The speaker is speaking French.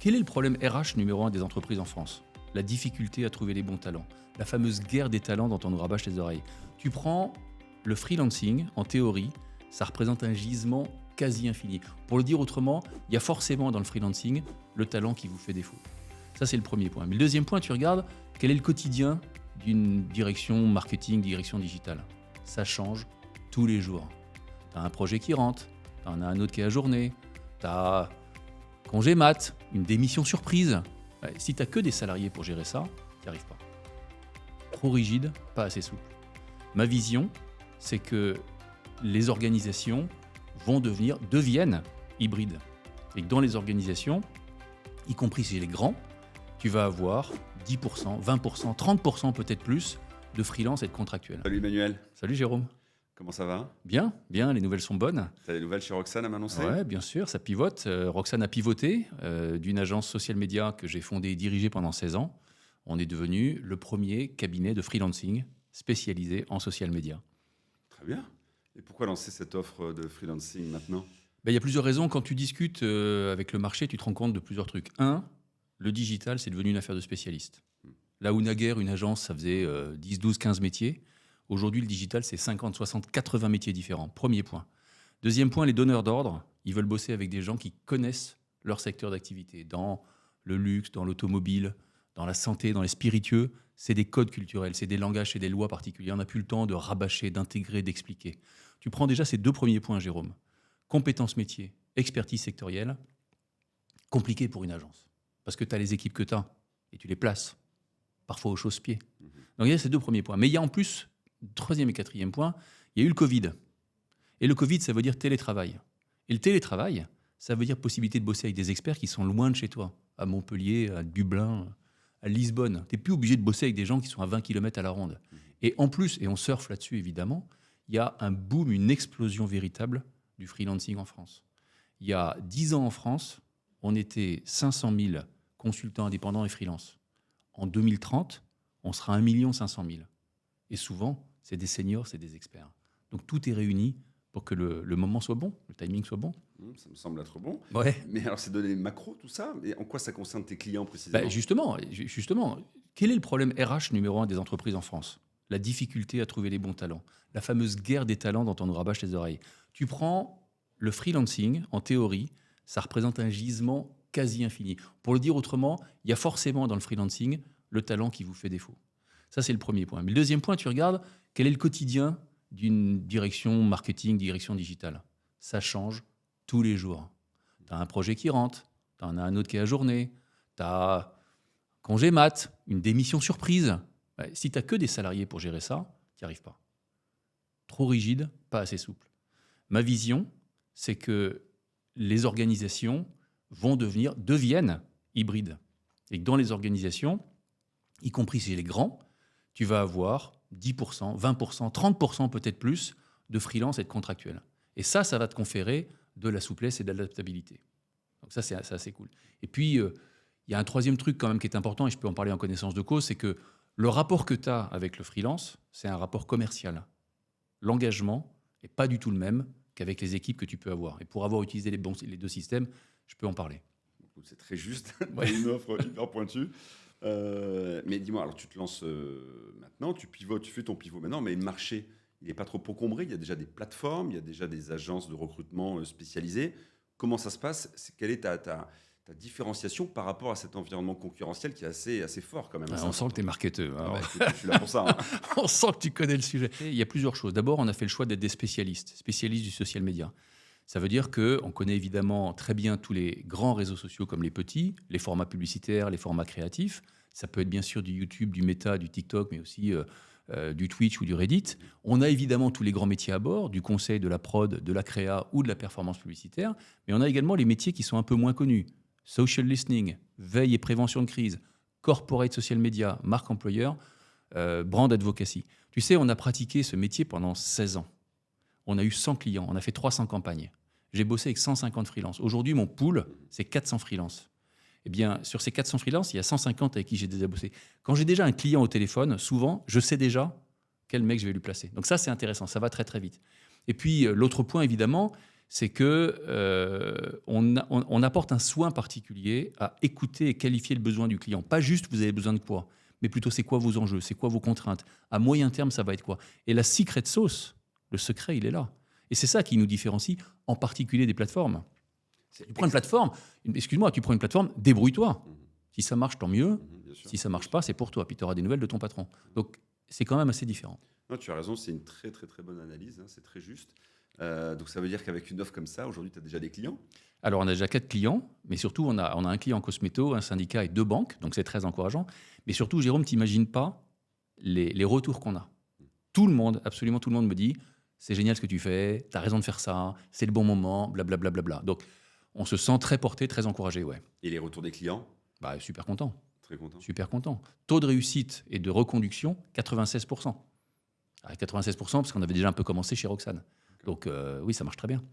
Quel est le problème RH numéro 1 des entreprises en France? La difficulté à trouver les bons talents. La fameuse guerre des talents dont on nous rabâche les oreilles. Tu prends le freelancing, en théorie, ça représente un gisement quasi infini. Pour le dire autrement, il y a forcément dans le freelancing le talent qui vous fait défaut. Ça, c'est le premier point. Mais le deuxième point, tu regardes quel est le quotidien d'une direction marketing, direction digitale. Ça change tous les jours. Tu as un projet qui rentre, tu en as un autre qui est ajourné, tu as congé mat, une démission surprise. Ouais, si tu n'as que des salariés pour gérer ça, tu n'y arrives pas. Trop rigide, pas assez souple. Ma vision, c'est que les organisations deviennent hybrides. Et que dans les organisations, y compris chez les grands, tu vas avoir 10%, 20%, 30% peut-être plus de freelance et de contractuels. Salut Emmanuel, Salut Jérôme. comment ça va? Bien, les nouvelles sont bonnes. Tu as des nouvelles chez Roxane à m'annoncer? Ouais, bien sûr, ça pivote. Roxane a pivoté d'une agence social media que j'ai fondée et dirigée pendant 16 ans. On est devenu le premier cabinet de freelancing spécialisé en social media. Très bien. Et pourquoi lancer cette offre de freelancing maintenant? Il y a plusieurs raisons. Quand tu discutes avec le marché, tu te rends compte de plusieurs trucs. Un, le digital, c'est devenu une affaire de spécialistes. Là où naguère, une agence, ça faisait 10, 12, 15 métiers. Aujourd'hui, le digital, c'est 50, 60, 80 métiers différents. Premier point. Deuxième point, les donneurs d'ordre, ils veulent bosser avec des gens qui connaissent leur secteur d'activité. Dans le luxe, dans l'automobile, dans la santé, dans les spiritueux, c'est des codes culturels, c'est des langages, c'est des lois particulières. On n'a plus le temps de rabâcher, d'intégrer, d'expliquer. Tu prends déjà ces deux premiers points, Jérôme. Compétences métiers, expertise sectorielle, compliqué pour une agence. Parce que tu as les équipes que tu as et tu les places, parfois au chausse-pied. Donc il y a ces deux premiers points. Mais il y a en plus, troisième et quatrième point, il y a eu le Covid. Et le Covid, ça veut dire télétravail. Et le télétravail, ça veut dire possibilité de bosser avec des experts qui sont loin de chez toi, à Montpellier, à Dublin, à Lisbonne. Tu n'es plus obligé de bosser avec des gens qui sont à 20 km à la ronde. Et en plus, et on surfe là-dessus évidemment, il y a un boom, une explosion véritable du freelancing en France. Il y a 10 ans en France, on était 500 000 consultants indépendants et freelance. En 2030, on sera 1 500 000. Et souvent, c'est des seniors, c'est des experts. Donc tout est réuni pour que le moment soit bon, le timing soit bon. Ça me semble être bon. Ouais. Mais alors, c'est donné macro tout ça? Et en quoi ça concerne tes clients précisément? Justement, quel est le problème RH numéro 1 des entreprises en France? La difficulté à trouver les bons talents. La fameuse guerre des talents dont on nous rabâche les oreilles. Tu prends le freelancing, en théorie, ça représente un gisement quasi infini. Pour le dire autrement, il y a forcément dans le freelancing le talent qui vous fait défaut. Ça, c'est le premier point. Mais le deuxième point, tu regardes quel est le quotidien d'une direction marketing, direction digitale. Ça change tous les jours. Tu as un projet qui rentre, tu en as un autre qui est ajourné, tu as congé mat, une démission surprise. Ouais, si tu n'as que des salariés pour gérer ça, tu n'y arrives pas. Trop rigide, pas assez souple. Ma vision, c'est que les organisations deviennent hybrides. Et que dans les organisations, y compris chez les grands, tu vas avoir 10%, 20%, 30% peut-être plus de freelance et de contractuels. Et ça va te conférer de la souplesse et de l'adaptabilité. Donc ça, c'est assez cool. Et puis, il y a un troisième truc quand même qui est important, et je peux en parler en connaissance de cause, c'est que le rapport que tu as avec le freelance, c'est un rapport commercial. L'engagement n'est pas du tout le même qu'avec les équipes que tu peux avoir. Et pour avoir utilisé les deux systèmes, je peux en parler. C'est très juste, Ouais. une offre hyper pointue. Mais dis-moi, alors tu te lances maintenant, tu pivotes, tu fais ton pivot maintenant, mais le marché, il n'est pas trop encombré. Il y a déjà des plateformes, il y a déjà des agences de recrutement spécialisées. Comment ça se passe? Quelle est ta différenciation par rapport à cet environnement concurrentiel qui est assez fort quand même? On sent que tu es marketeur. Hein. Écoute, je suis là pour ça. Hein. On sent que tu connais le sujet. Il y a plusieurs choses. D'abord, on a fait le choix d'être des spécialistes du social media. Ça veut dire qu'on connaît évidemment très bien tous les grands réseaux sociaux comme les petits, les formats publicitaires, les formats créatifs. Ça peut être bien sûr du YouTube, du Meta, du TikTok, mais aussi du Twitch ou du Reddit. On a évidemment tous les grands métiers à bord, du conseil, de la prod, de la créa ou de la performance publicitaire. Mais on a également les métiers qui sont un peu moins connus. Social listening, veille et prévention de crise, corporate social media, marque employeur, brand advocacy. Tu sais, on a pratiqué ce métier pendant 16 ans. On a eu 100 clients, on a fait 300 campagnes. J'ai bossé avec 150 freelances. Aujourd'hui, mon pool, c'est 400 freelances. Eh bien, sur ces 400 freelances, il y a 150 avec qui j'ai déjà bossé. Quand j'ai déjà un client au téléphone, souvent, je sais déjà quel mec je vais lui placer. Donc ça, c'est intéressant, ça va très très vite. Et puis, l'autre point, évidemment, c'est que on apporte un soin particulier à écouter et qualifier le besoin du client. Pas juste vous avez besoin de quoi, mais plutôt c'est quoi vos enjeux, c'est quoi vos contraintes. À moyen terme, ça va être quoi. Et la secret sauce, le secret, il est là. Et c'est ça qui nous différencie, en particulier des plateformes. Tu prends une plateforme, excuse-moi, tu prends une plateforme, débrouille-toi. Si ça marche, tant mieux. Bien sûr. Si ça marche pas, c'est pour toi. Puis tu auras des nouvelles de ton patron. Donc c'est quand même assez différent. Non, tu as raison, c'est une très très très bonne analyse, hein, c'est très juste. Donc ça veut dire qu'avec une offre comme ça, aujourd'hui, tu as déjà des clients. Alors, on a déjà 4 clients, mais surtout, on a un client cosméto, un syndicat et 2 banques, donc c'est très encourageant. Mais surtout, Jérôme, tu n'imagines pas les retours qu'on a. Tout le monde, absolument tout le monde me dit « c'est génial ce que tu fais, tu as raison de faire ça, c'est le bon moment, blablabla. Bla, bla, bla. » Donc, on se sent très porté, très encouragé, ouais. Et les retours des clients? Bah, super content, Très content. super content. Taux de réussite et de reconduction, 96%. Ah, 96% parce qu'on avait déjà un peu commencé chez Roxane. Donc, oui, ça marche très bien.